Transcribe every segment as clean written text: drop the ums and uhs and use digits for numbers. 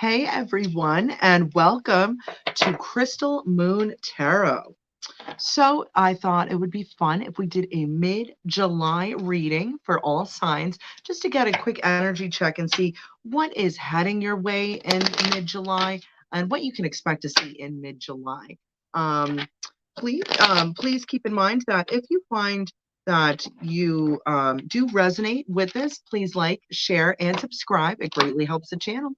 Hey everyone, and welcome to Crystal Moon Tarot. So, I thought it would be fun if we did a mid July reading for all signs just to get a quick energy check and see what is heading your way in mid July and what you can expect to see in mid July. Um, please keep in mind that if you find that you do resonate with this, please like, share, and subscribe. It greatly helps the channel.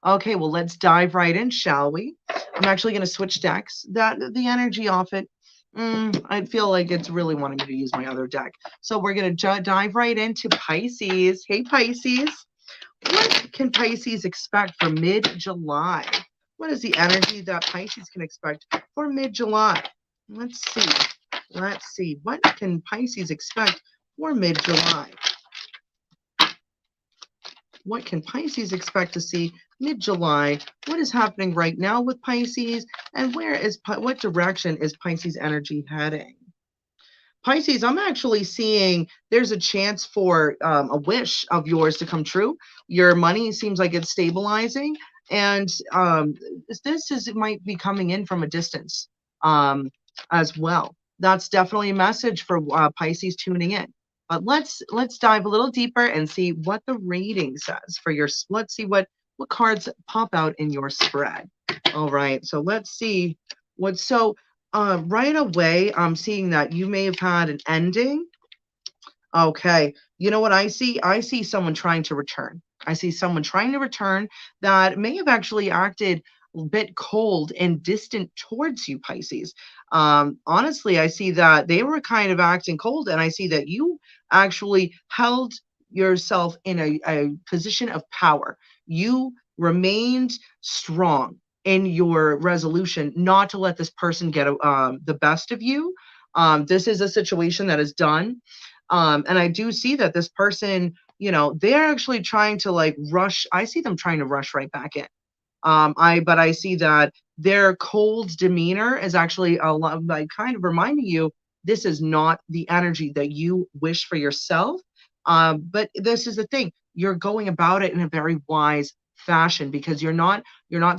Okay, well, let's dive right in, shall we? I'm actually going to switch decks. That the energy off it, I feel like it's really wanting me to use my other deck. So we're going to dive right into Pisces. Hey, Pisces. What can Pisces expect for mid-July? What is the energy that Pisces can expect for mid-July? Let's see. Let's see. What can Pisces expect for mid-July? What can Pisces expect to see mid-July? What is happening right now with Pisces? And what direction is Pisces energy heading? Pisces, I'm actually seeing there's a chance for a wish of yours to come true. Your money seems like it's stabilizing, and it might be coming in from a distance um, as well. That's definitely a message for Pisces tuning in. But let's dive a little deeper and see what the reading says for your. Let's see what cards pop out in your spread. All right, so let's see what so. Right away, I'm seeing that you may have had an ending. Okay. You know what I see? I see someone trying to return. I see someone trying to return that may have actually acted a bit cold and distant towards you, Pisces. Honestly, I see that they were kind of acting cold, and I see that you actually held yourself in a position of power. You remained strong in your resolution not to let this person get the best of you. This is a situation that is done, and I do see that this person, they're actually trying to like rush. I see them trying to rush right back in. But I see that their cold demeanor is actually a lot like kind of reminding you this is not the energy that you wish for yourself. But this is the thing, you're going about it in a very wise fashion because you're not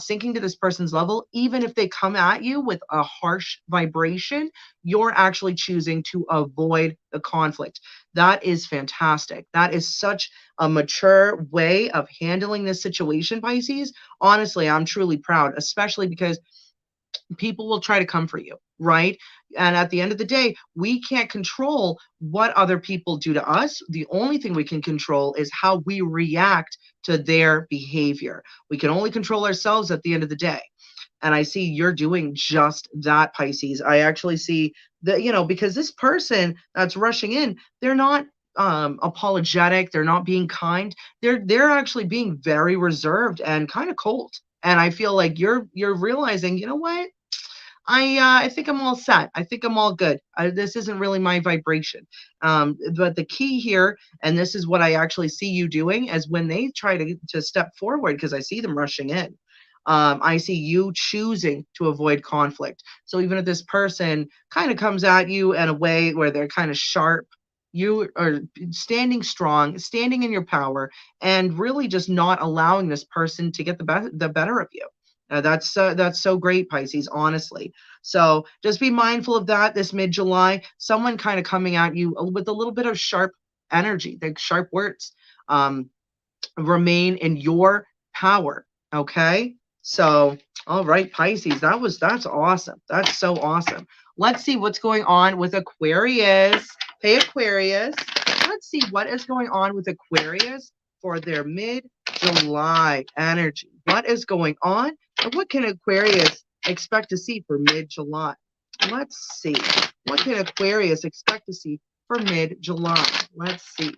sinking to this person's level. Even if they come at you with a harsh vibration, you're actually choosing to avoid the conflict. That is fantastic. That is such a mature way of handling this situation, Pisces. Honestly, I'm truly proud, especially because people will try to come for you, right? And at the end of the day, we can't control what other people do to us. The only thing we can control is how we react to their behavior. We can only control ourselves at the end of the day. And I see you're doing just that, Pisces. I actually see that, because this person that's rushing in, they're not apologetic, they're not being kind. They're actually being very reserved and kind of cold. And I feel like you're realizing, you know what? I think I'm all set. I think I'm all good. This isn't really my vibration. But the key here, and this is what I actually see you doing, is when they try to step forward, because I see them rushing in. I see you choosing to avoid conflict. So even if this person kind of comes at you in a way where they're kind of sharp, you are standing strong, standing in your power, and really just not allowing this person to get the better of you. That's so great, Pisces, honestly. So just be mindful of that this mid-July. Someone kind of coming at you with a little bit of sharp energy, like sharp words. Um, Remain in your power. Okay. So, all right, Pisces, that's awesome. That's so awesome. Let's see what's going on with Aquarius. Hey, Aquarius. Let's see what is going on with Aquarius for their mid-July energy. What is going on? And what can Aquarius expect to see for mid-July? Let's see. What can Aquarius expect to see for mid-July? Let's see.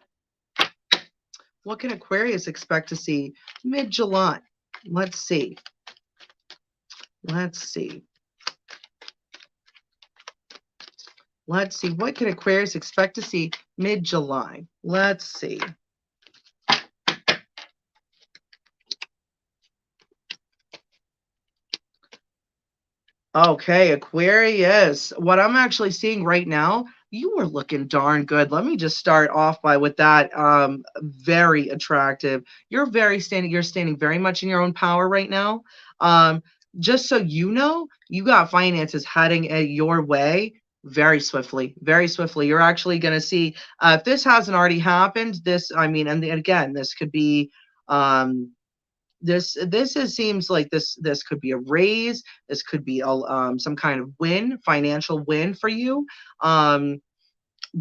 What can Aquarius expect to see mid-July? Let's see. Let's see. Let's see. What can Aquarius expect to see mid-July? Let's see. Okay, Aquarius. What I'm actually seeing right now, You were looking darn good. Let me just start off by with that. Very attractive. You're standing very much in your own power right now. Um, just so you know, you got finances heading your way very swiftly, very swiftly. You're actually going to see, if this hasn't already happened, this, I mean, and again, this could be, um, seems like this could be a raise. This could be some kind of win, financial win for you. Um,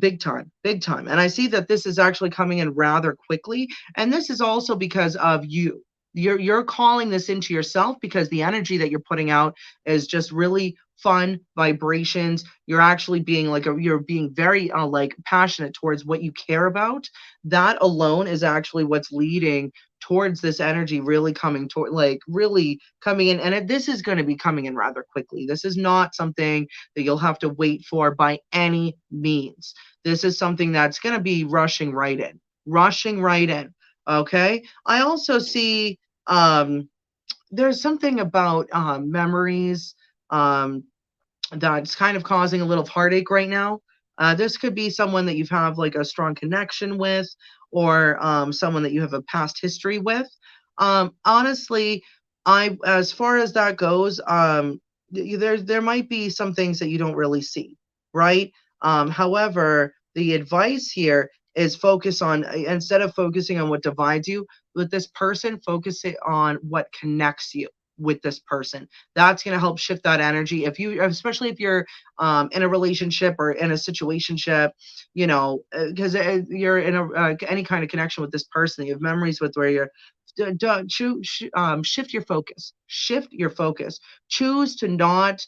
Big time, big time. And I see that this is actually coming in rather quickly. And this is also because of you. You're calling this into yourself because the energy that you're putting out is just really fun vibrations. You're actually being you're being very like passionate towards what you care about. That alone is actually what's leading towards this energy really coming toward, like, really coming in. And this is going to be coming in rather quickly. This is not something that you'll have to wait for by any means. This is something that's going to be rushing right in, rushing right in. Okay. I also see, there's something about memories. Um, that's kind of causing a little heartache right now. This could be someone that you have like a strong connection with, or someone that you have a past history with. Honestly, as far as that goes, there might be some things that you don't really see, right? However, the advice here is focus on, instead of focusing on what divides you with this person, focus it on what connects you with this person. That's going to help shift that energy. If you, especially if you're in a relationship or in a situationship, you know, because you're in any kind of connection with this person, you have memories with, where you're, shift your focus. Shift your focus. Choose to not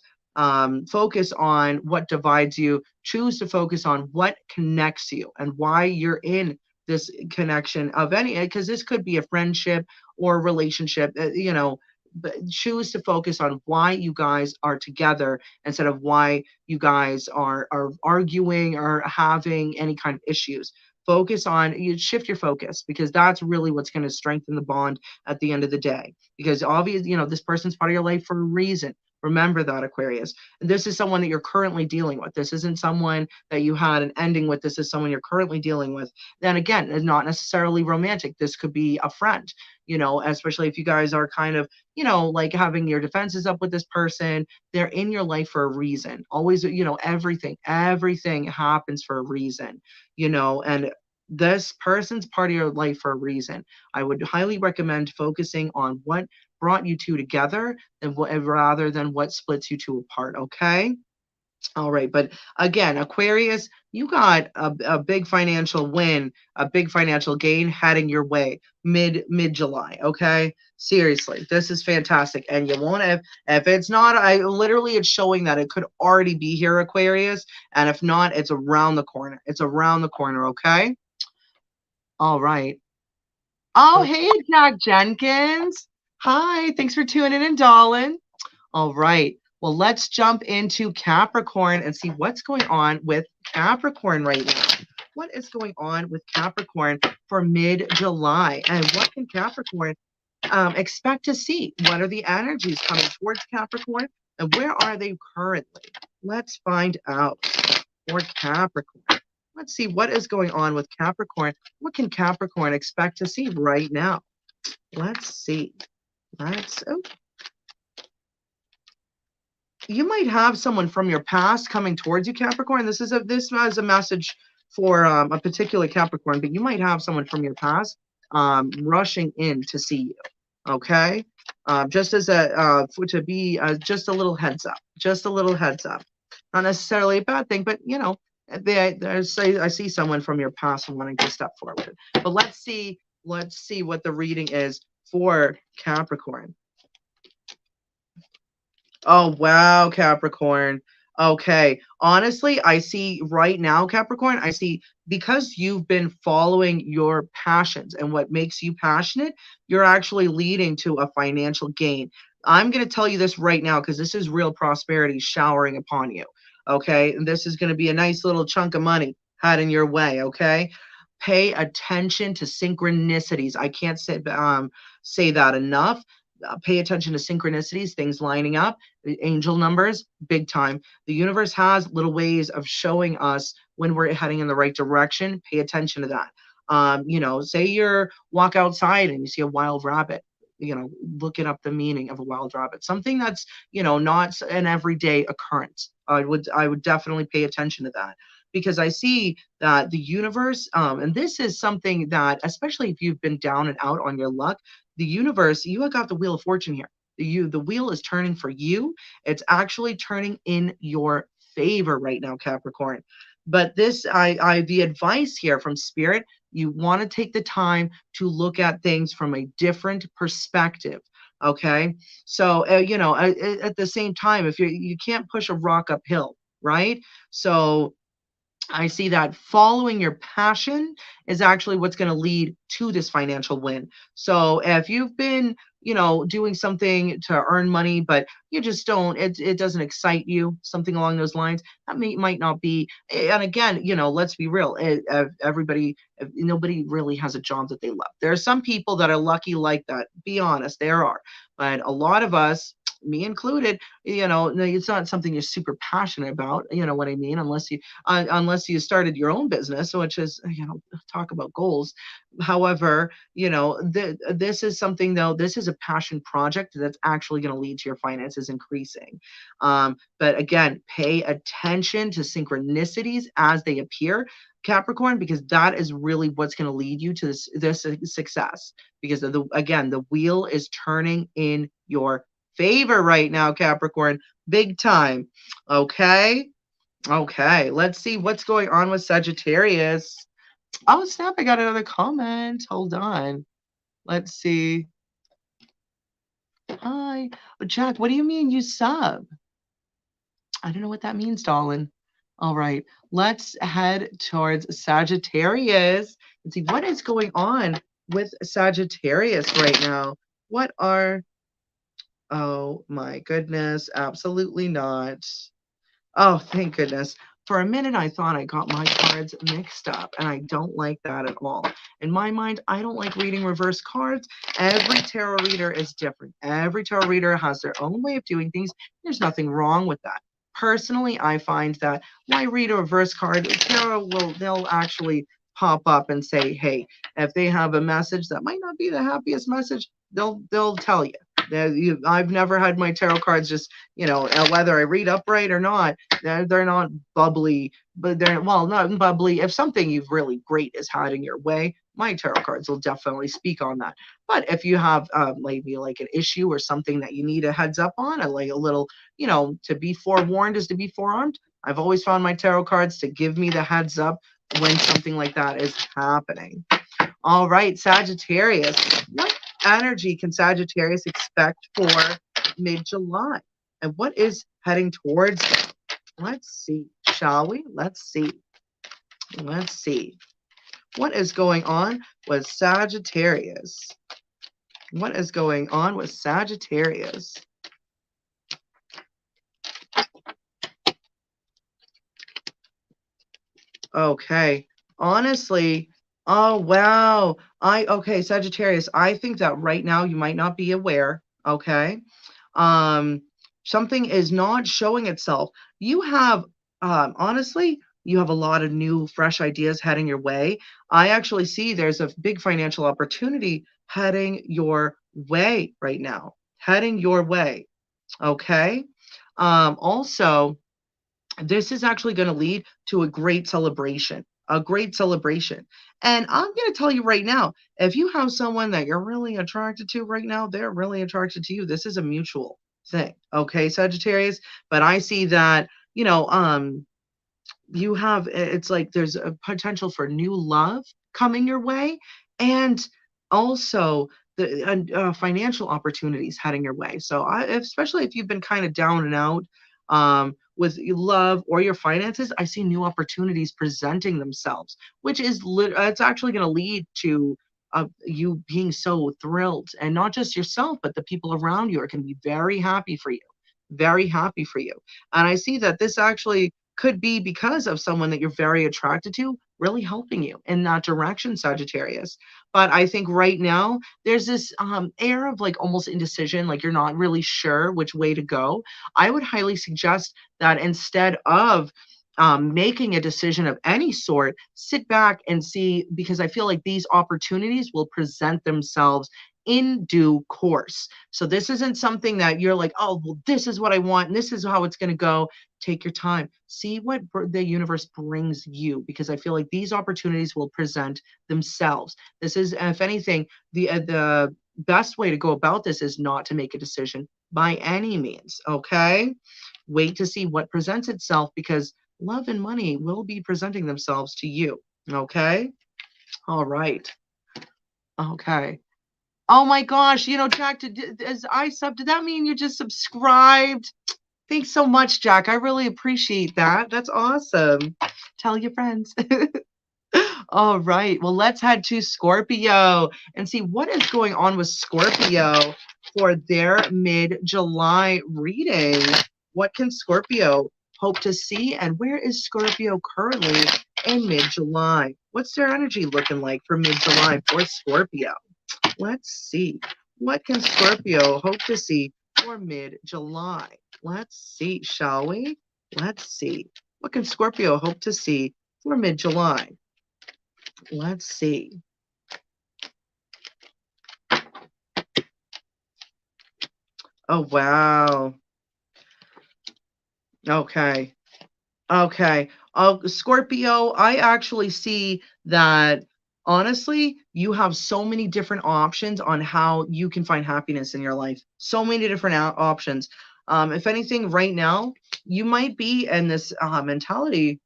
focus on what divides you. Choose to focus on what connects you and why you're in this connection of any, because this could be a friendship or a relationship, you know, but choose to focus on why you guys are together instead of why you guys are arguing or having any kind of issues. Focus on, you shift your focus, because that's really what's going to strengthen the bond at the end of the day. Because obviously, you know, this person's part of your life for a reason. Remember that, Aquarius. And this is someone that you're currently dealing with. This isn't someone that you had an ending with. This is someone you're currently dealing with. Then again, it's not necessarily romantic. This could be a friend, you know, especially if you guys are kind of, you know, like having your defenses up with this person. They're in your life for a reason. Always, you know, everything happens for a reason, you know, and this person's part of your life for a reason. I would highly recommend focusing on what brought you two together, and rather than what splits you two apart. Okay. All right. But again, Aquarius, you got a big financial win, a big financial gain heading your way mid July. Okay. Seriously, this is fantastic. And you won't have, if it's not, I literally, it's showing that it could already be here, Aquarius. And if not, it's around the corner. It's around the corner. Okay. All right. Oh, hey, Jack Jenkins. Hi. Thanks for tuning in, darling. All right. Well, let's jump into Capricorn and see what's going on with Capricorn right now. What is going on with Capricorn for mid-July? And what can Capricorn expect to see? What are the energies coming towards Capricorn? And where are they currently? Let's find out for Capricorn. Let's see what is going on with Capricorn. What can Capricorn expect to see right now? Let's see. Oh, you might have someone from your past coming towards you, Capricorn. This is a message for a particular Capricorn, but you might have someone from your past rushing in to see you. Okay, just as just a little heads up, just a little heads up. Not necessarily a bad thing, but you know, I see someone from your past wanting to step forward. But let's see what the reading is for Capricorn. Oh, wow, Capricorn. Okay. Honestly, I see right now, Capricorn, I see, because you've been following your passions and what makes you passionate, you're actually leading to a financial gain. I'm going to tell you this right now because this is real prosperity showering upon you. Okay. And this is going to be a nice little chunk of money heading your way. Okay. Pay attention to synchronicities. I can't say that enough. Pay attention to synchronicities, things lining up, the angel numbers, big time. The universe has little ways of showing us when we're heading in the right direction. Pay attention to that. Say you're walk outside and you see a wild rabbit. Looking up the meaning of a wild rabbit, something that's not an everyday occurrence. I would definitely pay attention to that because I see that the universe, and this is something that, especially if you've been down and out on your luck, the universe, you have got the wheel of fortune here. The wheel is turning for you. It's actually turning in your favor right now, Capricorn. But the advice here from Spirit, you want to take the time to look at things from a different perspective. Okay, so at the same time, if you can't push a rock uphill, right? So I see that following your passion is actually what's going to lead to this financial win. So if you've been, doing something to earn money, but you just don't, it doesn't excite you, something along those lines, that might not be. And again, let's be real. Nobody really has a job that they love. There are some people that are lucky like that. Be honest, there are. But a lot of us, me included, it's not something you're super passionate about. You know what I mean? Unless you started your own business, which is, talk about goals. However, this is something though, this is a passion project that's actually going to lead to your finances increasing. But again, pay attention to synchronicities as they appear, Capricorn, because that is really what's going to lead you to this success. Because the wheel is turning in your favor right now, Capricorn, big time. Okay. Okay, let's see what's going on with Sagittarius. Oh, snap, I got another comment. Hold on. Let's see. Hi. Jack, what do you mean you sub? I don't know what that means, darling. All right, let's head towards Sagittarius and see what is going on with Sagittarius right now. What are, oh my goodness, absolutely not. Oh, thank goodness. For a minute, I thought I got my cards mixed up, and I don't like that at all. In my mind, I don't like reading reverse cards. Every tarot reader is different. Every tarot reader has their own way of doing things. There's nothing wrong with that. Personally, I find that when I read a reverse card, tarot they'll actually pop up and say, hey, if they have a message that might not be the happiest message, they'll tell you. I've never had my tarot cards just, whether I read upright or not, they're not bubbly, but they're, well, not bubbly. If something you've really great is had in your way, my tarot cards will definitely speak on that. But if you have maybe like an issue or something that you need a heads up on, like a little, to be forewarned is to be forearmed. I've always found my tarot cards to give me the heads up when something like that is happening. All right, Sagittarius. What energy can Sagittarius expect for mid-July? And what is heading towards them? Let's see, shall we? Let's see. Let's see. What is going on with Sagittarius? What is going on with Sagittarius? Okay. Honestly, oh wow. Okay, Sagittarius, I think that right now you might not be aware, okay? Um Something is not showing itself. You have honestly, you have a lot of new fresh ideas heading your way. I actually see there's a big financial opportunity heading your way right now. Heading your way, okay? Also, this is actually going to lead to a great celebration, a great celebration. And I'm going to tell you right now, if you have someone that you're really attracted to right now, they're really attracted to you. This is a mutual thing. Okay, Sagittarius. But I see that, you have, it's like there's a potential for new love coming your way. And also the financial opportunities heading your way. So especially if you've been kind of down and out with your love or your finances, I see new opportunities presenting themselves, which is it's actually going to lead to you being so thrilled, and not just yourself, but the people around you are going to be very happy for you, very happy for you. And I see that this actually could be because of someone that you're very attracted to, really helping you in that direction, Sagittarius. But I think right now there's this air of like almost indecision, like you're not really sure which way to go. I would highly suggest that instead of making a decision of any sort, sit back and see, because I feel like these opportunities will present themselves in due course. So this isn't something that you're like, oh, well, this is what I want and this is how it's going to go. Take your time. See what the universe brings you, because I feel like these opportunities will present themselves. This is, if anything, the best way to go about this is not to make a decision by any means. Okay, wait to see what presents itself, because love and money will be presenting themselves to you. Okay, all right. Okay. Oh my gosh, Jack, as I sub, did that mean you just subscribed? Thanks so much, Jack. I really appreciate that. That's awesome. Tell your friends. All right. Well, let's head to Scorpio and see what is going on with Scorpio for their mid-July reading. What can Scorpio hope to see, and where is Scorpio currently in mid-July? What's their energy looking like for mid-July for Scorpio? Let's see. What can Scorpio hope to see for mid-July? Let's see, shall we? Let's see. What can Scorpio hope to see for mid-July? Let's see. Oh, wow. Okay. Okay. Scorpio, I actually see that honestly, you have so many different options on how you can find happiness in your life. So many different options. If anything, right now, you might be in this mentality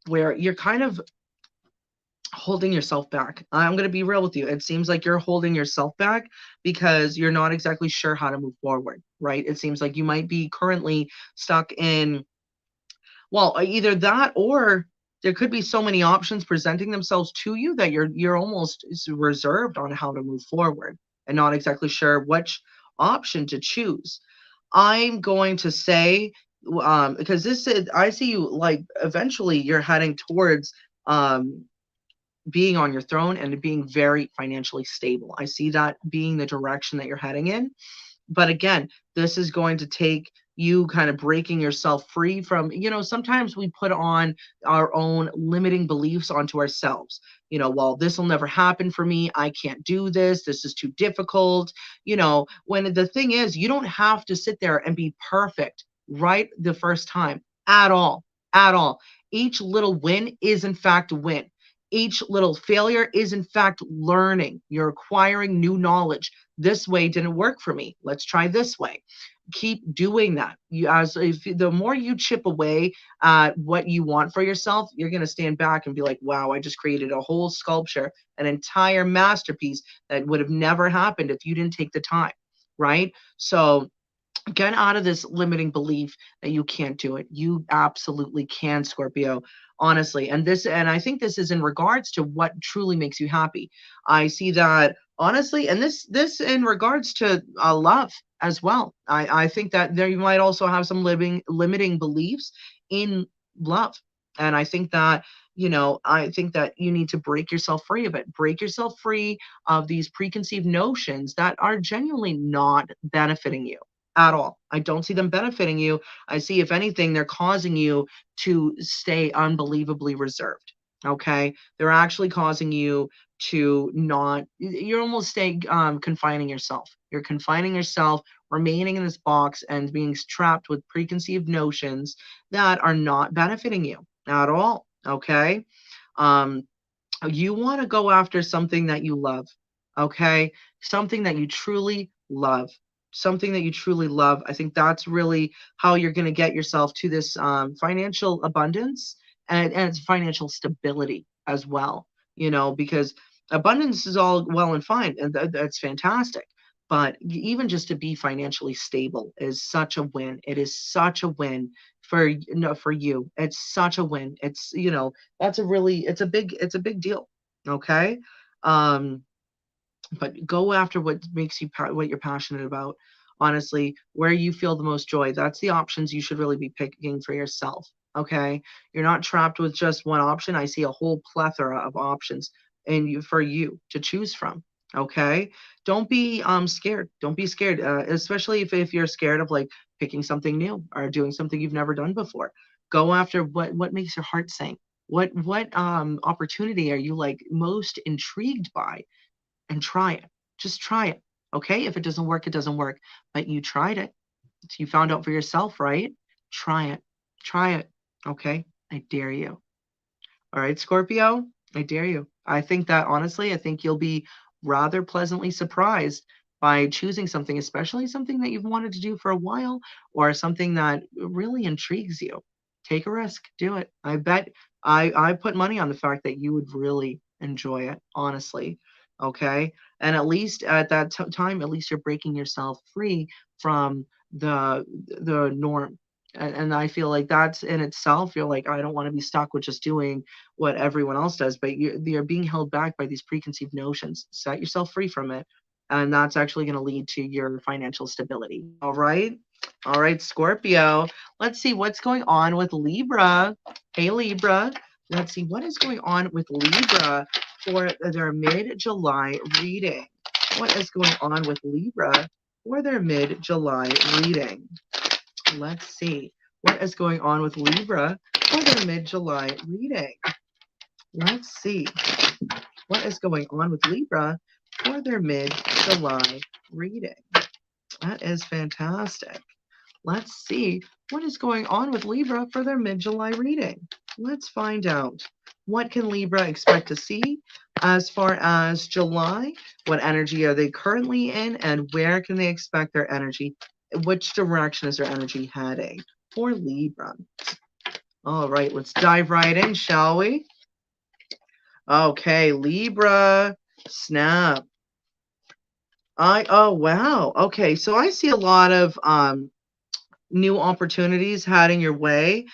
where you're kind of holding yourself back. I'm going to be real with you. It seems like you're holding yourself back because you're not exactly sure how to move forward, right? It seems like you might be currently stuck in, well, either that, or there could be so many options presenting themselves to you that you're almost reserved on how to move forward and not exactly sure which option to choose. I'm going to say, because this is, I see you like eventually you're heading towards being on your throne and being very financially stable. I see that being the direction that you're heading in. But again, this is going to take you kind of breaking yourself free from, sometimes we put on our own limiting beliefs onto ourselves. Well, this will never happen for me. I can't do this. This is too difficult. When the thing is, you don't have to sit there and be perfect right the first time at all, at all. Each little win is in fact a win. Each little failure is in fact learning. You're acquiring new knowledge. This way didn't work for me. Let's try this way. Keep doing that. The more you chip away at what you want for yourself, you're going to stand back and be like, wow, I just created a whole sculpture, an entire masterpiece that would have never happened if you didn't take the time, right? So get out of this limiting belief that you can't do it. You absolutely can, Scorpio, honestly. And I think this is in regards to what truly makes you happy. I see that honestly, and this in regards to love as well. I think that there you might also have some limiting beliefs in love. And I think that you need to break yourself free of it. Break yourself free of these preconceived notions that are genuinely not benefiting you at all. I don't see them benefiting you. I see, if anything, they're causing you to stay unbelievably reserved. Okay. They're actually causing you to not, you're almost staying, confining yourself. You're confining yourself, remaining in this box and being trapped with preconceived notions that are not benefiting you at all. Okay. Um, you want to go after something that you love. Okay. Something that you truly love, something that you truly love. I think that's really how you're going to get yourself to this financial abundance and financial stability as well, because abundance is all well and fine, and that's fantastic. But even just to be financially stable is such a win. It is such a win for no, for you. It's such a win. That's it's a big deal. Okay. Um, but go after what makes you what you're passionate about, honestly, where you feel the most joy. That's the options you should really be picking for yourself. Okay. You're not trapped with just one option. I see a whole plethora of options and for you to choose from. Okay. Don't be scared. Don't be scared. Especially if you're scared of like picking something new or doing something you've never done before. Go after what makes your heart sing. What opportunity are you like most intrigued by, and try it. Just try it. Okay? If it doesn't work, it doesn't work. But you tried it. You found out for yourself, right? Try it. Try it. Okay? I dare you. All right, Scorpio, I dare you. I think that honestly, I think you'll be rather pleasantly surprised by choosing something, especially something that you've wanted to do for a while or something that really intrigues you. Take a risk, do it. I bet I put money on the fact that you would really enjoy it, honestly. Okay? And at least at that time, at least you're breaking yourself free from the norm. And I feel like that's in itself, you're like, I don't want to be stuck with just doing what everyone else does, but you're being held back by these preconceived notions. Set yourself free from it, and that's actually going to lead to your financial stability. All right, Scorpio. Let's see what's going on with Libra. Hey, Libra. Let's see what is going on with Libra for their mid-July reading. What is going on with Libra for their mid-July reading? Let's see what is going on with Libra for their mid-July reading. Let's see what is going on with Libra for their mid-July reading. That is fantastic. Let's see what is going on with Libra for their mid-July reading. Let's find out. What can Libra expect to see as far as July? What energy are they currently in, and where can they expect their energy? Which direction is their energy heading for Libra? All right, let's dive right in, shall we? Okay, Libra, snap. Oh wow. Okay, so I see a lot of new opportunities heading your way.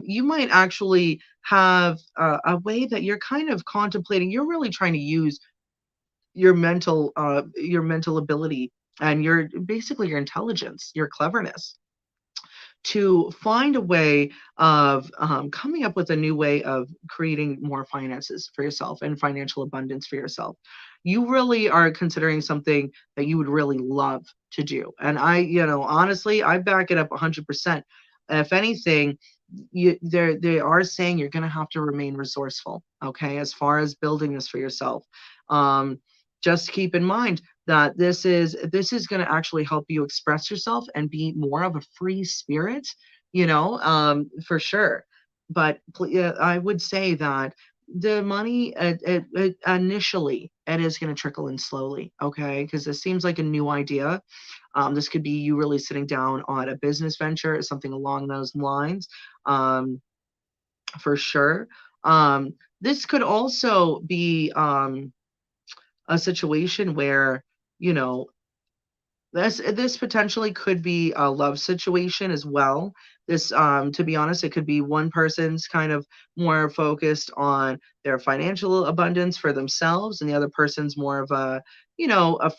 You might actually have a way that you're kind of contemplating. You're really trying to use your mental ability and your basically your intelligence, your cleverness to find a way of coming up with a new way of creating more finances for yourself and financial abundance for yourself. You really are considering something that you would really love to do. And honestly, I back it up 100%. If anything, they are saying you're going to have to remain resourceful, okay, as far as building this for yourself. Um, just keep in mind that this is going to actually help you express yourself and be more of a free spirit, for sure. But I would say that the money initially it is going to trickle in slowly, okay, because this seems like a new idea. This could be you really sitting down on a business venture, something along those lines, um, for sure. This could also be a situation where you know this potentially could be a love situation as well. This, to be honest, it could be one person's kind of more focused on their financial abundance for themselves, and the other person's more of a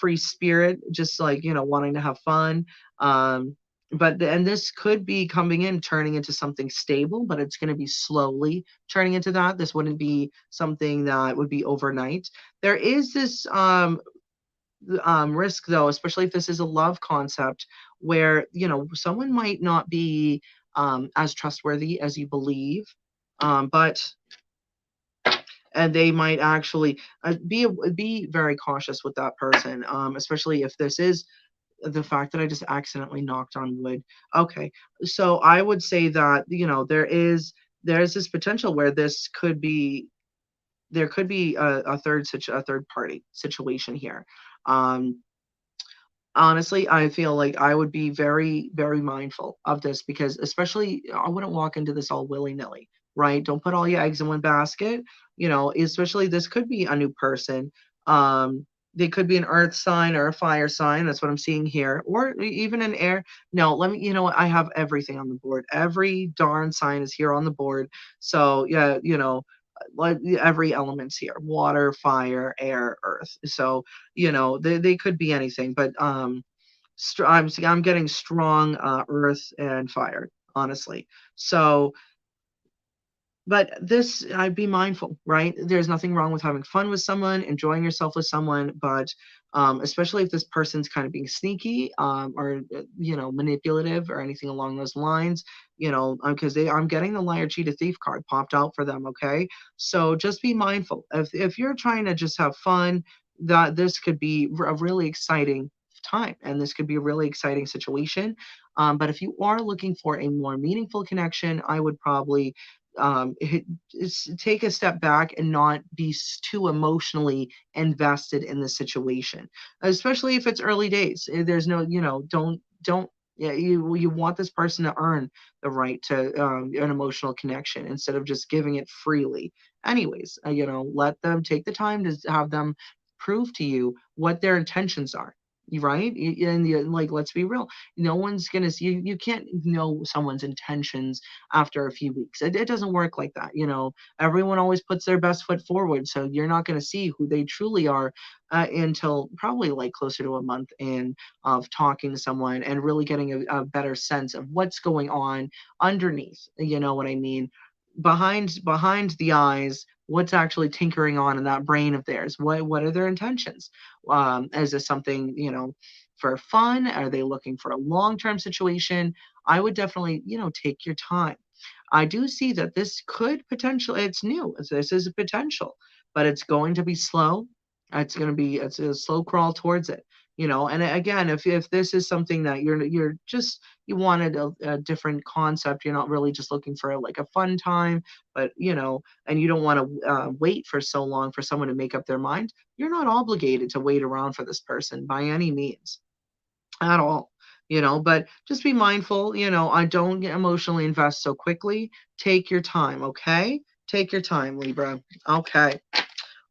free spirit, just like, wanting to have fun. And this could be coming in, turning into something stable, but it's going to be slowly turning into that. This wouldn't be something that would be overnight. There is this risk though, especially if this is a love concept where someone might not be as trustworthy as you believe, but and they might actually be very cautious with that person, especially if this is the fact that I just accidentally knocked on wood. Okay, so I would say that there's this potential where there could be a third party situation here. Um, Honestly, I feel like I would be very, very mindful of this because, especially, I wouldn't walk into this all willy nilly, right? Don't put all your eggs in one basket. Especially this could be a new person. They could be an earth sign or a fire sign. That's what I'm seeing here, or even an air. No, let me. You know what? I have everything on the board. Every darn sign is here on the board. So yeah, like every element's here: water, fire, air, earth. So they could be anything, but I'm getting strong earth and fire, honestly. So But this, I'd be mindful, right? There's nothing wrong with having fun with someone, enjoying yourself with someone, but especially if this person's kind of being sneaky, or manipulative or anything along those lines, because I'm getting the liar, cheater, thief card popped out for them. Okay, so just be mindful. If you're trying to just have fun, that this could be a really exciting time, and this could be a really exciting situation. But if you are looking for a more meaningful connection, I would probably take a step back and not be too emotionally invested in the situation, especially if it's early days. There's no, don't. Yeah, you want this person to earn the right to an emotional connection instead of just giving it freely. Anyways, let them take the time to have them prove to you what their intentions are. Right? And like, let's be real. No one's gonna see you. You can't know someone's intentions after a few weeks. It doesn't work like that. Everyone always puts their best foot forward. So you're not going to see who they truly are until probably like closer to a month in of talking to someone and really getting a better sense of what's going on underneath. You know what I mean? Behind the eyes, what's actually tinkering on in that brain of theirs? What are their intentions? Is this something, for fun? Are they looking for a long-term situation? I would definitely, take your time. I do see that this could potentially, it's new. This is a potential, but it's going to be slow. It's a slow crawl towards it. And again, if this is something that you're just, you wanted a different concept, you're not really just looking for like a fun time, but and you don't want to wait for so long for someone to make up their mind, you're not obligated to wait around for this person by any means at all. But just be mindful. I don't get emotionally invest so quickly. Take your time. Okay, take your time, Libra. Okay.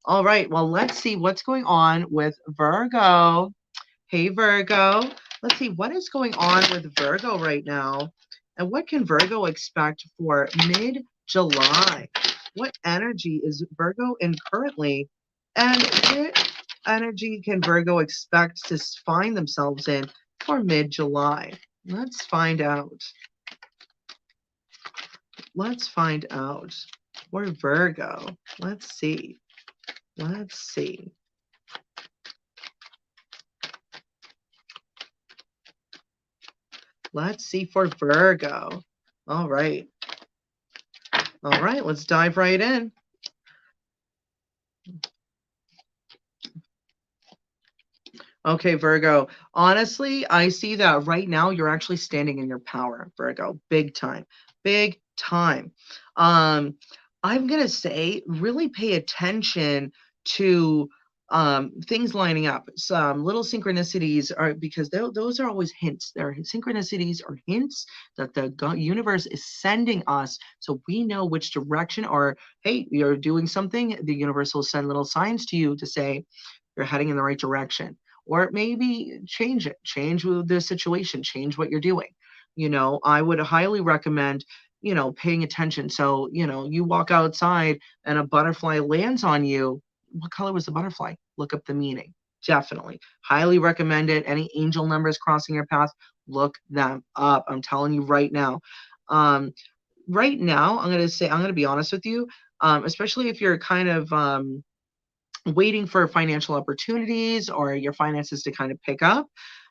All right, well, let's see what's going on with Virgo. Hey, Virgo. Let's see what is going on with Virgo right now, and what can Virgo expect for mid-July. What energy is Virgo in currently, and what energy can Virgo expect to find themselves in for mid-July? Let's find out. Let's find out. For Virgo. Let's see. Let's see. Let's see for Virgo. All right. All right, let's dive right in. Okay, Virgo. Honestly, I see that right now you're actually standing in your power, Virgo. Big time. Big time. Um, I'm gonna say really pay attention to things lining up. Some little synchronicities are, because those are always hints. They're synchronicities or hints that the universe is sending us, so we know which direction. Or hey, you're doing something, the universe will send little signs to you to say you're heading in the right direction, or maybe change it, change the situation, change what you're doing. I would highly recommend, paying attention. So, you walk outside and a butterfly lands on you. What color was the butterfly? Look up the meaning. Definitely. Highly recommend it. Any angel numbers crossing your path, look them up. I'm telling you right now. Um, right now, I'm going to be honest with you, especially if you're kind of, waiting for financial opportunities or your finances to kind of pick up,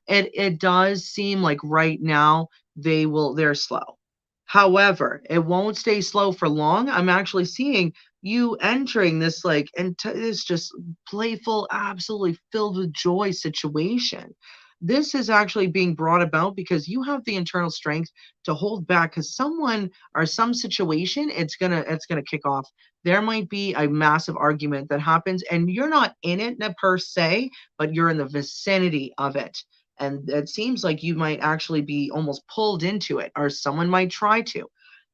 it does seem like right now they're slow. However, it won't stay slow for long. I'm actually seeing you entering this like into this just playful, absolutely filled with joy situation. This is actually being brought about because you have the internal strength to hold back, because someone or some situation, it's gonna kick off. There might be a massive argument that happens and you're not in it per se, but you're in the vicinity of it. And it seems like you might actually be almost pulled into it, or someone might try to.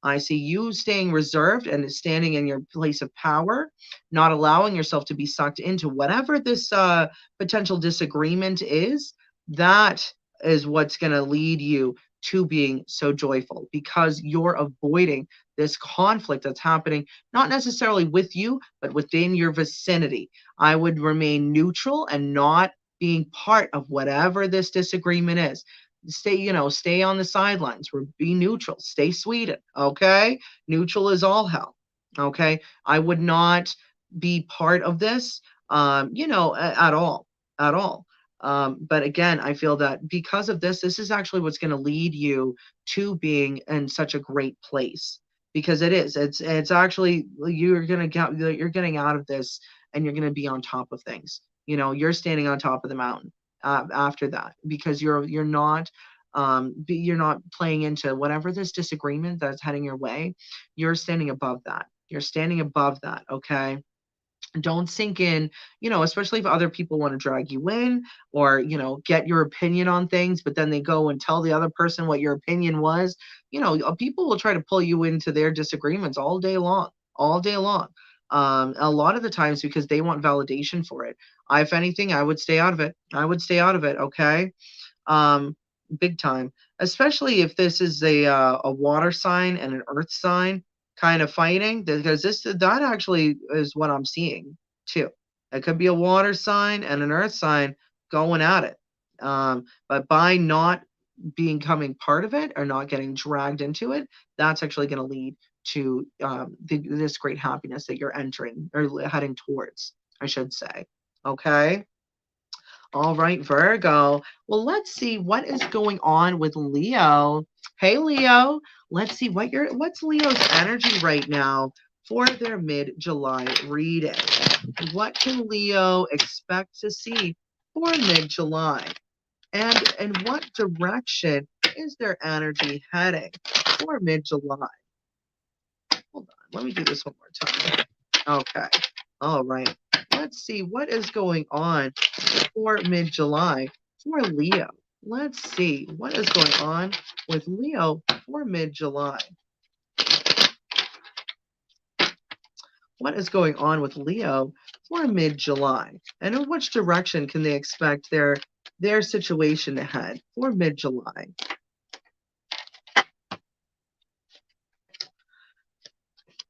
I see you staying reserved and standing in your place of power, not allowing yourself to be sucked into whatever this potential disagreement is. That is what's going to lead you to being so joyful, because you're avoiding this conflict that's happening, not necessarily with you, but within your vicinity. I would remain neutral and not being part of whatever this disagreement is. Stay on the sidelines. Be neutral. Stay Sweden. Okay? Neutral is all hell. Okay. I would not be part of this, at all, at all. But again, I feel that because of this, this is actually what's going to lead you to being in such a great place, because it is. It's actually you're getting out of this, and you're going to be on top of things. You're standing on top of the mountain after that, because you're not playing into whatever this disagreement that's heading your way. You're standing above that. You're standing above that, okay? Don't sink in, especially if other people want to drag you in, or, get your opinion on things, but then they go and tell the other person what your opinion was. People will try to pull you into their disagreements all day long, all day long. A lot of the times because they want validation for it. If anything, I would stay out of it. I would stay out of it, okay? um, Big time. Especially if this is a water sign and an earth sign kind of fighting, because that actually is what I'm seeing too. It could be a water sign and an earth sign going at it. But by not becoming part of it or not getting dragged into it, that's actually going to lead to this great happiness that you're entering or heading towards, I should say. Okay. All right, Virgo. Well, let's see what is going on with Leo. Hey, Leo. Let's see what's Leo's energy right now for their mid-July reading. What can Leo expect to see for mid-July? And in what direction is their energy heading for mid-July? Hold on. Let me do this one more time. Okay. All right. Let's see what is going on for mid-July for Leo. Let's see what is going on with Leo for mid-July. What is going on with Leo for mid-July? And in which direction can they expect their situation to head for mid-July?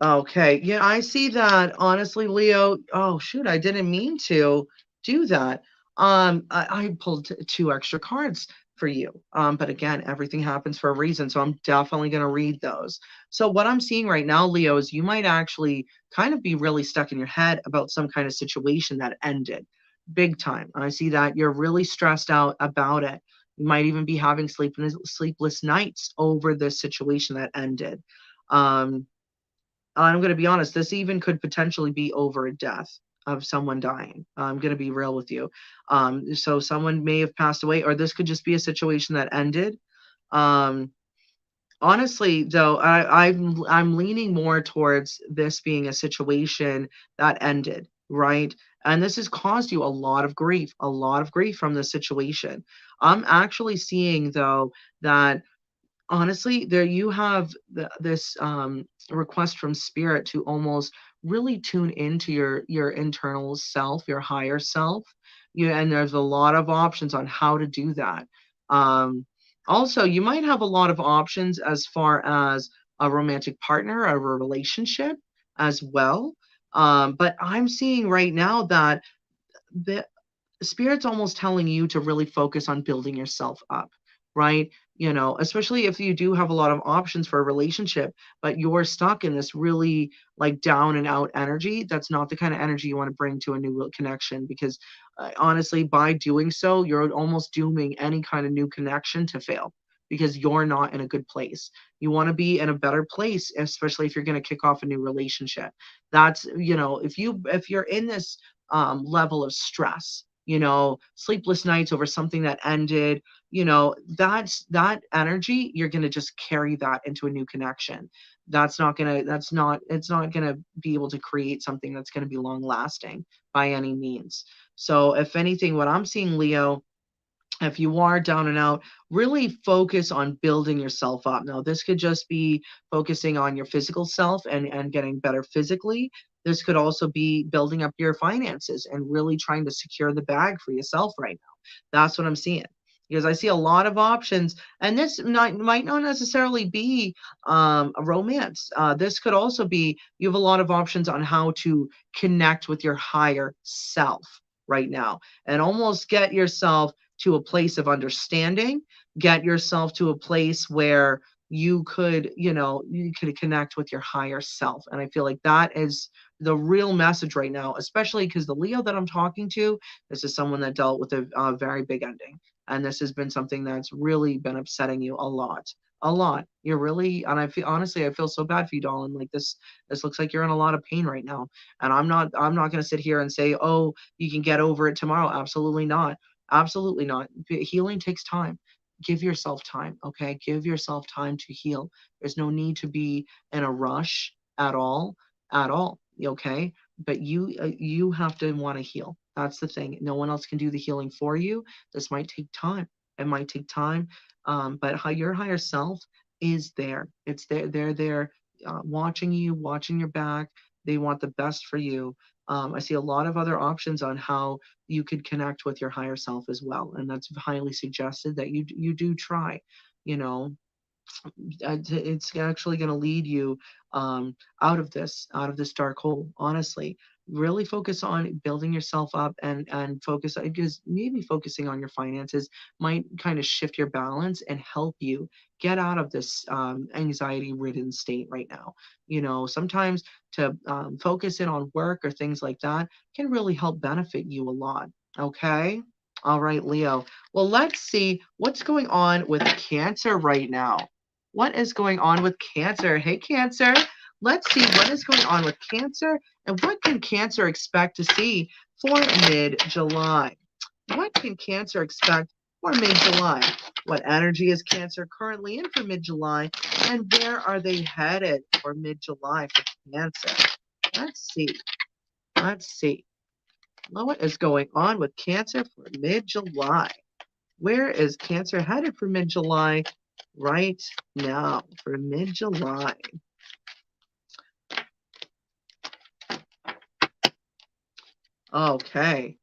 Okay, yeah, I see that. Honestly, Leo, oh shoot, I didn't mean to do that. I pulled two extra cards for you. But again, everything happens for a reason, so I'm definitely going to read those. So what I'm seeing right now, Leo, is you might actually kind of be really stuck in your head about some kind of situation that ended big time. I see that you're really stressed out about it. You might even be having sleepless nights over this situation that ended. Um, I'm going to be honest, this even could potentially be over a death of someone dying. I'm going to be real with you. So someone may have passed away, or this could just be a situation that ended. Um, Honestly, though, I'm leaning more towards this being a situation that ended, right? And this has caused you a lot of grief from this situation. I'm actually seeing, though, that honestly, there you have this request from spirit to almost really tune into your internal self, your higher self. And there's a lot of options on how to do that. um, Also, you might have a lot of options as far as a romantic partner or a relationship as well. But I'm seeing right now that the spirit's almost telling you to really focus on building yourself up, right? Especially if you do have a lot of options for a relationship, but you're stuck in this really like down and out energy. That's not the kind of energy you want to bring to a new connection, because honestly, by doing so, you're almost dooming any kind of new connection to fail, because you're not in a good place. You want to be in a better place, especially if you're going to kick off a new relationship. That's, if you're in this level of stress, sleepless nights over something that ended, that energy, you're going to just carry that into a new connection. It's not going to be able to create something that's going to be long lasting by any means. So if anything, what I'm seeing, Leo, if you are down and out, really focus on building yourself up. Now, this could just be focusing on your physical self and getting better physically. This could also be building up your finances and really trying to secure the bag for yourself right now. That's what I'm seeing. Because I see a lot of options, and this might not necessarily be a romance. This could also be you have a lot of options on how to connect with your higher self right now and almost get yourself to a place of understanding, get yourself to a place where you could, you could connect with your higher self. And I feel like that is the real message right now, especially because the Leo that I'm talking to, this is someone that dealt with a very big ending. And this has been something that's really been upsetting you a lot. A lot. You're really, and I feel honestly, I feel so bad for you, darling. Like this looks like you're in a lot of pain right now. And I'm not going to sit here and say, oh, you can get over it tomorrow. Absolutely not. Absolutely not. Healing takes time. Give yourself time, okay? Give yourself time to heal. There's no need to be in a rush at all, okay? But you have to want to heal. That's the thing. No one else can do the healing for you. This might take time. It might take time, but how your higher self is there. It's there. They're there, watching you, watching your back. They want the best for you. I see a lot of other options on how you could connect with your higher self as well, and that's highly suggested that you do try. You know, it's actually going to lead you out of this dark hole, honestly. Really focus on building yourself up, and focus, because maybe focusing on your finances might kind of shift your balance and help you get out of this anxiety ridden state right now. Sometimes to focus in on work or things like that can really help benefit you a lot. Okay. All right, Leo. Well, let's see what's going on with Cancer right now. What is going on with Cancer? Hey, Cancer. Let's see what is going on with Cancer, and what can Cancer expect to see for mid-July? What can Cancer expect for mid-July? What energy is Cancer currently in for mid-July, and where are they headed for mid-July for Cancer? Let's see. Let's see. What is going on with Cancer for mid-July? Where is Cancer headed for mid-July right now for mid-July? Okay.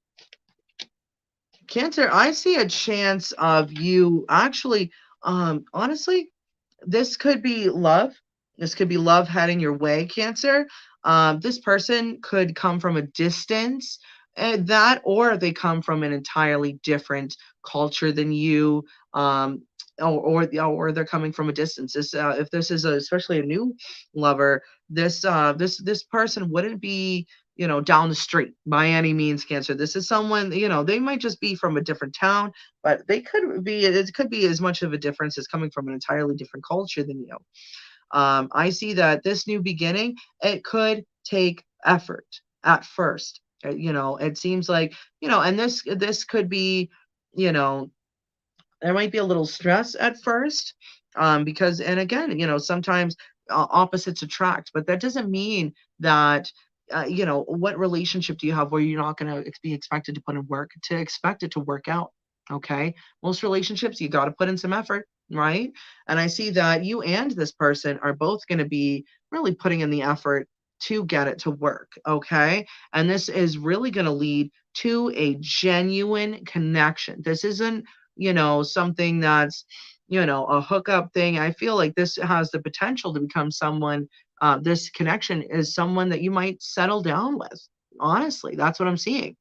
Cancer, I see a chance of you actually, honestly, this could be love. This could be love heading your way, Cancer. This person could come from a distance, or they come from an entirely different culture than you, or they're coming from a distance. If this is especially a new lover, this person wouldn't be, down the street by any means, Cancer. This is someone, they might just be from a different town, but it could be as much of a difference as coming from an entirely different culture than you. I see that this new beginning, it could take effort at first. It seems like, and this could be, you know, there might be a little stress at first, because, and again, sometimes opposites attract, but that doesn't mean that, what relationship do you have where you're not going to be expected to put in work to expect it to work out? Okay. Most relationships, you got to put in some effort, right? And I see that you and this person are both going to be really putting in the effort to get it to work. Okay. And this is really going to lead to a genuine connection. This isn't, something that's, a hookup thing. I feel like this has the potential to become someone, this connection is someone that you might settle down with. Honestly, that's what I'm seeing.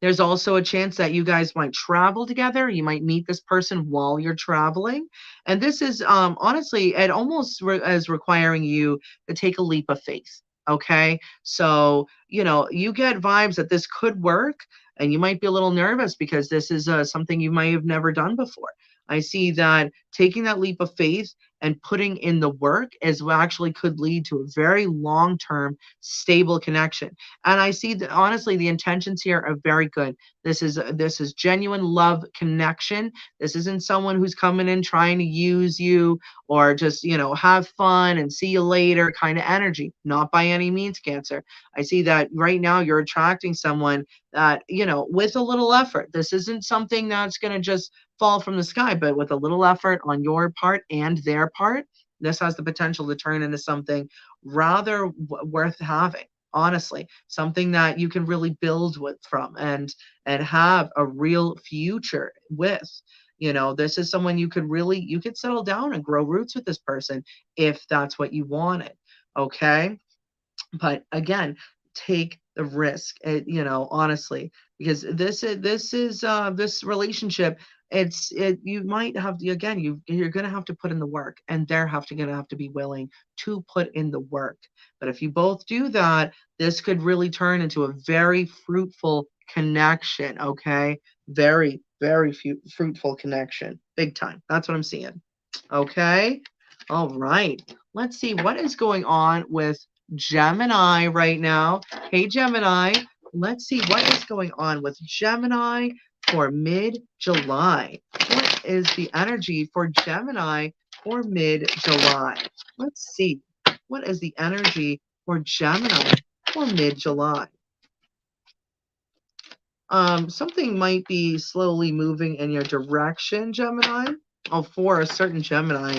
There's also a chance that you guys might travel together. You might meet this person while you're traveling. And this is, honestly, it almost is requiring you to take a leap of faith. Okay. So, you get vibes that this could work, and you might be a little nervous because this is something you might have never done before. I see that taking that leap of faith and putting in the work is what actually could lead to a very long term, stable connection. And I see that honestly, the intentions here are very good. This is genuine love connection. This isn't someone who's coming in trying to use you or just, have fun and see you later kind of energy. Not by any means, Cancer. I see that right now you're attracting someone that, with a little effort. This isn't something that's going to just fall from the sky, but with a little effort on your part and their part, this has the potential to turn into something rather worth having. Honestly, something that you can really build with from and have a real future with. This is someone you could settle down and grow roots with this person if that's what you wanted. Okay. But again, take the risk, honestly, because this relationship, you might have to, again, you're going to have to put in the work, and they're going to have to be willing to put in the work. But if you both do that, this could really turn into a very fruitful connection, okay? Very, very fruitful connection. Big time. That's what I'm seeing. Okay. All right. Let's see what is going on with Gemini right now. Hey, Gemini. Let's see what is going on with Gemini for mid-July. What is the energy for Gemini for mid-July? Let's see. What is the energy for Gemini for mid-July? Something might be slowly moving in your direction, Gemini. Oh, for a certain Gemini.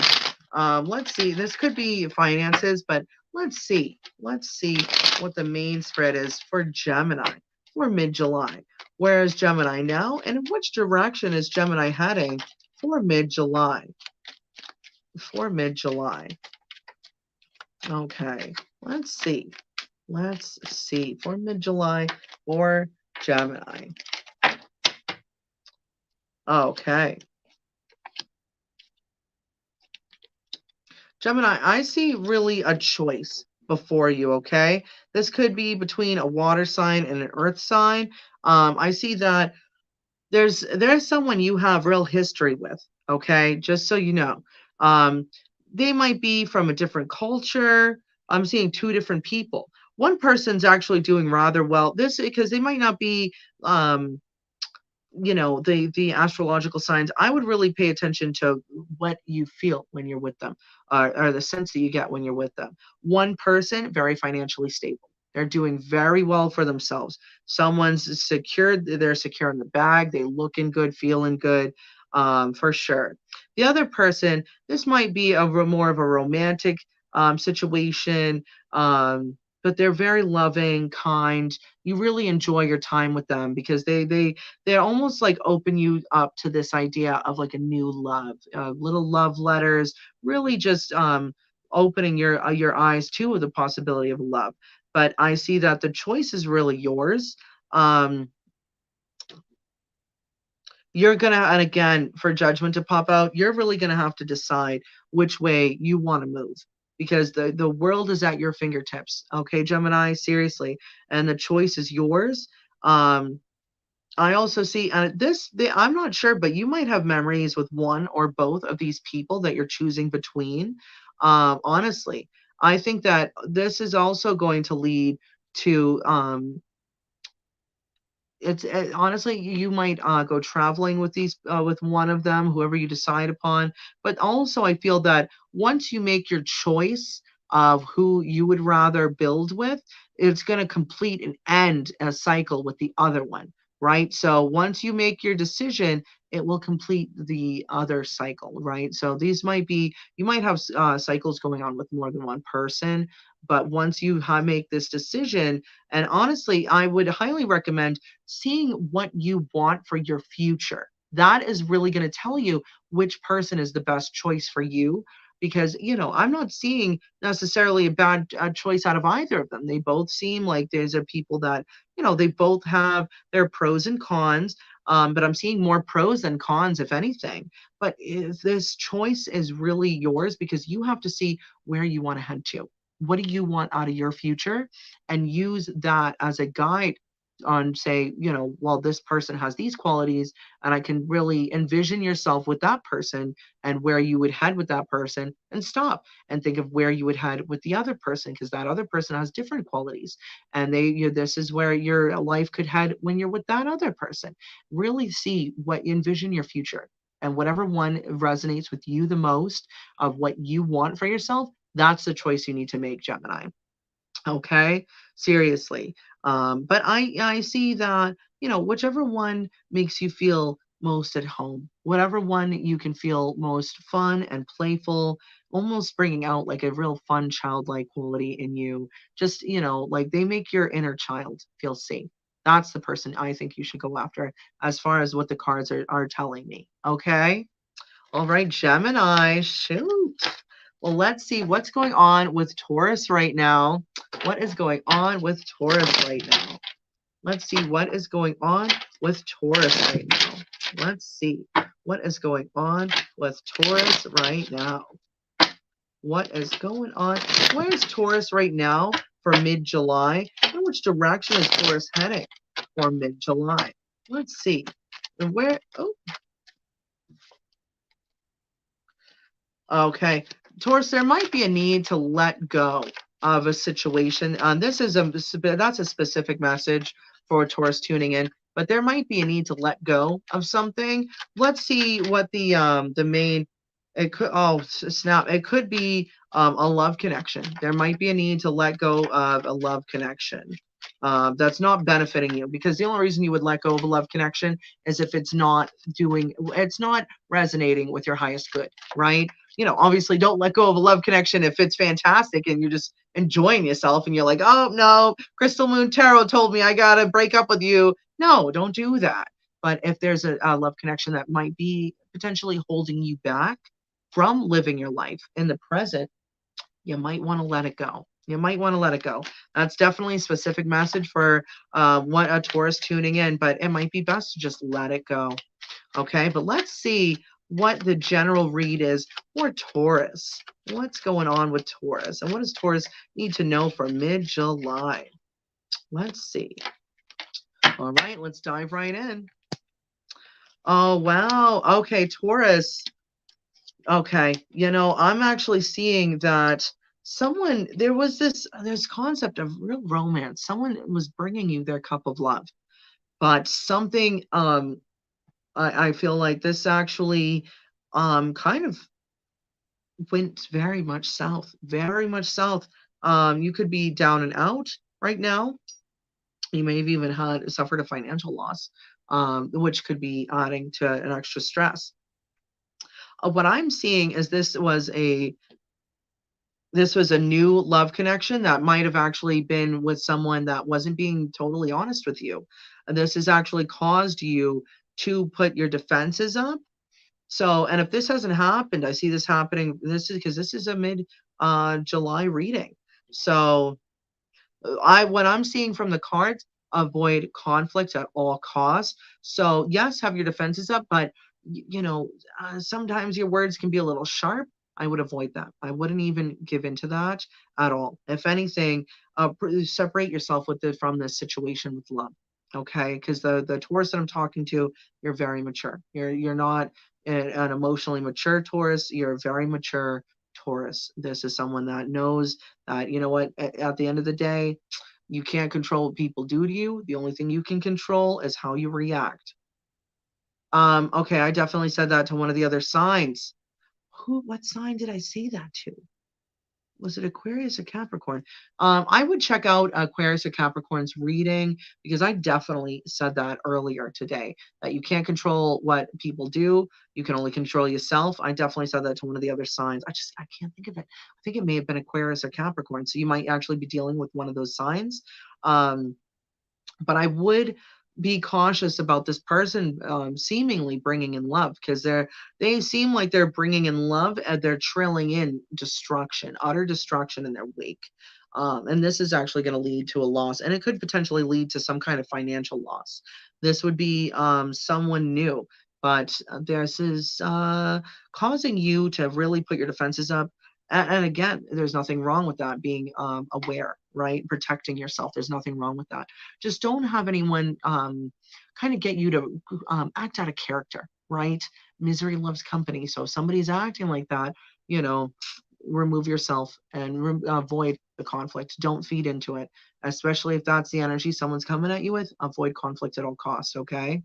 Let's see. This could be finances, but let's see. Let's see what the main spread is for Gemini for mid-July. Where is Gemini now? And in which direction is Gemini heading for mid-July? For mid-July. Okay. Let's see. Let's see. For mid-July for Gemini. Okay. Gemini, I see really a choice before you, okay? This could be between a water sign and an earth sign. I see that there's someone you have real history with, okay? Just so you know. Um, they might be from a different culture. I'm seeing two different people. One person's actually doing rather well. This because they might not be the astrological signs. I would really pay attention to what you feel when you're with them, or the sense that you get when you're with them. One person, very financially stable, they're doing very well for themselves. Someone's secured, they're secure in the bag, they looking good, feeling good, for sure. The other person, this might be more of a romantic situation, but they're very loving, kind. You really enjoy your time with them because they're almost like open you up to this idea of like a new love, little love letters, really just opening your eyes to the possibility of love. But I see that the choice is really yours. Um, you're gonna, and again, for judgment to pop out, you're really gonna have to decide which way you want to move because the world is at your fingertips. Okay, Gemini, seriously, and the choice is yours. Um, I also see I'm not sure, but you might have memories with one or both of these people that you're choosing between. Honestly, I think that this is also going to lead to honestly, you might go traveling with with one of them, whoever you decide upon. But also, I feel that once you make your choice of who you would rather build with, it's going to complete and end a cycle with the other one, right? So once you make your decision, it will complete the other cycle, right? So these might be, you might have cycles going on with more than one person, but once you make this decision, and honestly, I would highly recommend seeing what you want for your future. That is really going to tell you which person is the best choice for you because, I'm not seeing necessarily a bad choice out of either of them. They both seem like there's a people that, they both have their pros and cons. But I'm seeing more pros than cons, if anything. But if this choice is really yours because you have to see where you want to head to. What do you want out of your future? And use that as a guide on, say, well, this person has these qualities, and I can really envision yourself with that person and where you would head with that person, and stop and think of where you would head with the other person because that other person has different qualities, and this is where your life could head when you're with that other person. Really see what, envision your future, and whatever one resonates with you the most of what you want for yourself, that's the choice you need to make, Gemini. Okay, seriously. But I see that, whichever one makes you feel most at home, whatever one you can feel most fun and playful, almost bringing out like a real fun childlike quality in you, just, like they make your inner child feel safe. That's the person I think you should go after as far as what the cards are telling me. Okay. All right, Gemini, shoot. Well, let's see what's going on with Taurus right now. What is going on with Taurus right now? Let's see what is going on with Taurus right now. Let's see what is going on with Taurus right now. What is going on? Where is Taurus right now for mid-July? In which direction is Taurus heading for mid-July? Let's see. And where? Oh, okay. Taurus, there might be a need to let go of a situation. This is that's a specific message for Taurus tuning in, but there might be a need to let go of something. Let's see what the main it could snap. It could be a love connection. There might be a need to let go of a love connection. That's not benefiting you, because the only reason you would let go of a love connection is if it's not resonating with your highest good, right? Obviously don't let go of a love connection if it's fantastic and you're just enjoying yourself and you're like, oh no, Crystal Moon Tarot told me I gotta break up with you. No, don't do that. But if there's a love connection that might be potentially holding you back from living your life in the present, you might want to let it go. You might want to let it go. That's definitely a specific message for what a Taurus tuning in, but it might be best to just let it go. Okay, but let's see what the general read is for Taurus. What's going on with Taurus? And what does Taurus need to know for mid-July? Let's see. All right, let's dive right in. Oh, wow. Okay, Taurus. Okay, I'm actually seeing that there was this concept of real romance. Someone was bringing you their cup of love, but something I feel like this actually kind of went very much south, very much south. You could be down and out right now. You may have even suffered a financial loss, which could be adding to an extra stress. What I'm seeing is this was a new love connection that might have actually been with someone that wasn't being totally honest with you. And this has actually caused you to put your defenses up. So, and if this hasn't happened, I see this happening. This is because this is a mid-July reading. So, what I'm seeing from the cards, avoid conflict at all costs. So, yes, have your defenses up, but sometimes your words can be a little sharp. I would avoid that. I wouldn't even give into that at all. If anything, separate yourself from this situation with love. Okay, because the Taurus that I'm talking to, you're very mature. You're not an emotionally mature Taurus. You're a very mature Taurus. This is someone that knows that, what, at the end of the day, you can't control what people do to you. The only thing you can control is how you react. Okay, I definitely said that to one of the other signs. What sign did I say that to? Was it Aquarius or Capricorn? I would check out Aquarius or Capricorn's reading, because I definitely said that earlier today, that you can't control what people do. You can only control yourself. I definitely said that to one of the other signs. I can't think of it. I think it may have been Aquarius or Capricorn. So you might actually be dealing with one of those signs. But I would be cautious about this person seemingly bringing in love, because they seem like they're bringing in love and they're trailing in destruction, utter destruction in their wake. And this is actually going to lead to a loss, and it could potentially lead to some kind of financial loss. This would be someone new, but this is causing you to really put your defenses up. And again, there's nothing wrong with that, being aware, right? Protecting yourself. There's nothing wrong with that. Just don't have anyone kind of get you to act out of character, right? Misery loves company. So if somebody's acting like that, remove yourself and avoid the conflict. Don't feed into it, especially if that's the energy someone's coming at you with. Avoid conflict at all costs, okay?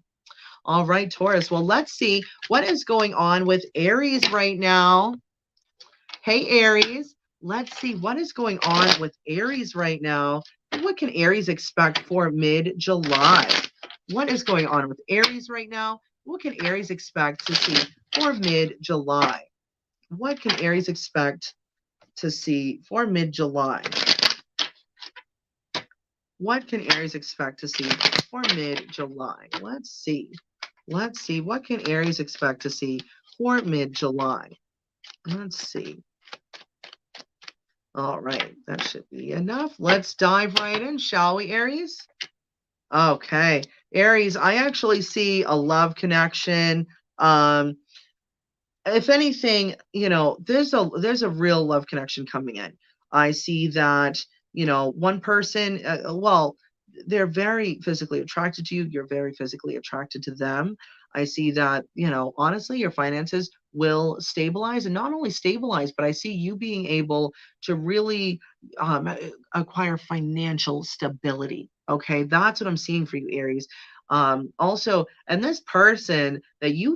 All right, Taurus. Well, let's see what is going on with Aries right now. Hey, Aries, let's see what is going on with Aries right now. What can Aries expect for mid-July? What is going on with Aries right now? What can Aries expect to see for mid-July? What can Aries expect to see for mid-July? What can Aries expect to see for mid-July? Let's see. Let's see. What can Aries expect to see for mid-July? Let's see. All right, that should be enough. Let's dive right in, shall we, Aries? Okay, Aries, I actually see a love connection. Um, if anything, there's a real love connection coming in. I see that, one person, well, they're very physically attracted to you. You're very physically attracted to them. I see that, honestly, your finances will stabilize, and not only stabilize, but I see you being able to really acquire financial stability. Okay, that's what I'm seeing for you, Aries. Also, and this person that you're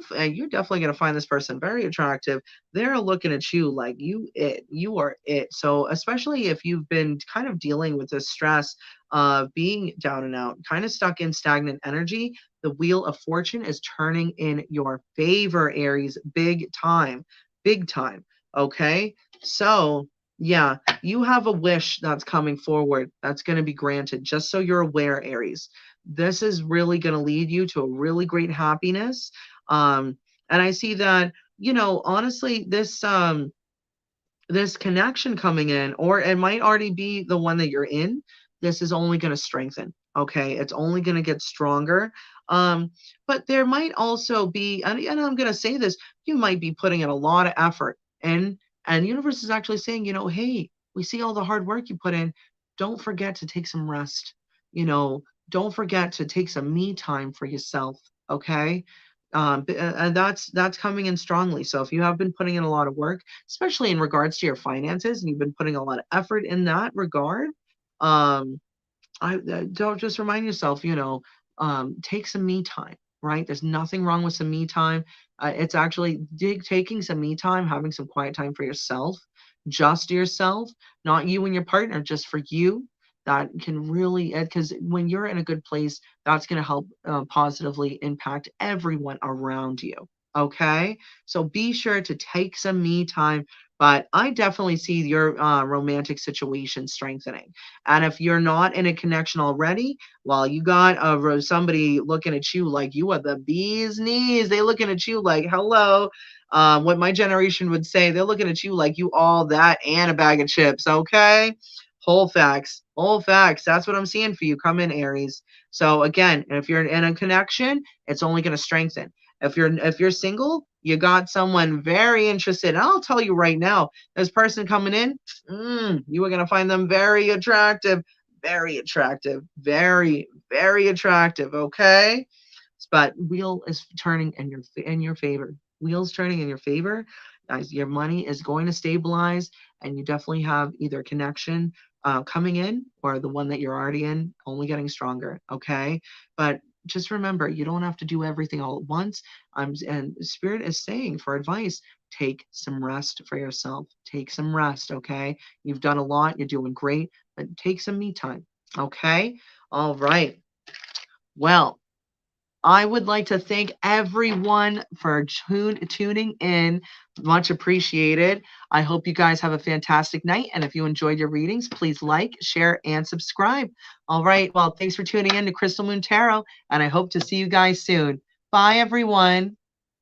definitely going to find this person very attractive. They're looking at you like you are it. So especially if you've been kind of dealing with the stress of being down and out, kind of stuck in stagnant energy, the wheel of fortune is turning in your favor, Aries, big time, big time. Okay, so yeah, you have a wish that's coming forward that's going to be granted, just so you're aware, Aries. This is really going to lead you to a really great happiness. And I see that, honestly, this connection coming in, or it might already be the one that you're in, this is only going to strengthen. Okay, it's only going to get stronger. um but there might also be, and I'm going to say this, you might be putting in a lot of effort, and the universe is actually saying, hey, we see all the hard work you put in. Don't forget to take some rest. Don't forget to take some me time for yourself. Okay. And that's coming in strongly. So if you have been putting in a lot of work, especially in regards to your finances, and you've been putting a lot of effort in that regard, um, I don't, just remind yourself, take some me time, right? There's nothing wrong with some me time. It's actually taking some me time, having some quiet time for yourself, just yourself, not you and your partner, just for you. That can really, because when you're in a good place, that's going to help positively impact everyone around you. Okay. So be sure to take some me time. But I definitely see your romantic situation strengthening. And if you're not in a connection already, well, you got somebody looking at you like you are the bee's knees. They looking at you like, hello. What my generation would say, they're looking at you like you all that and a bag of chips. Okay. Whole facts. Whole facts. That's what I'm seeing for you. Come in, Aries. So again, if you're in a connection, it's only going to strengthen. If you're single, you got someone very interested. And I'll tell you right now, this person coming in, you are going to find them very attractive, very attractive, very, very attractive. Okay. But wheel is turning in your favor. Wheels turning in your favor. Guys, your money is going to stabilize, and you definitely have either connection coming in, or the one that you're already in only getting stronger. Okay. But just remember, you don't have to do everything all at once. And Spirit is saying for advice, take some rest for yourself. Take some rest. Okay. You've done a lot. You're doing great, but take some me time. Okay. All right. Well, I would like to thank everyone for tuning in. Much appreciated. I hope you guys have a fantastic night. And if you enjoyed your readings, please like, share, and subscribe. All right. Well, thanks for tuning in to Crystal Moon Tarot, and I hope to see you guys soon. Bye, everyone.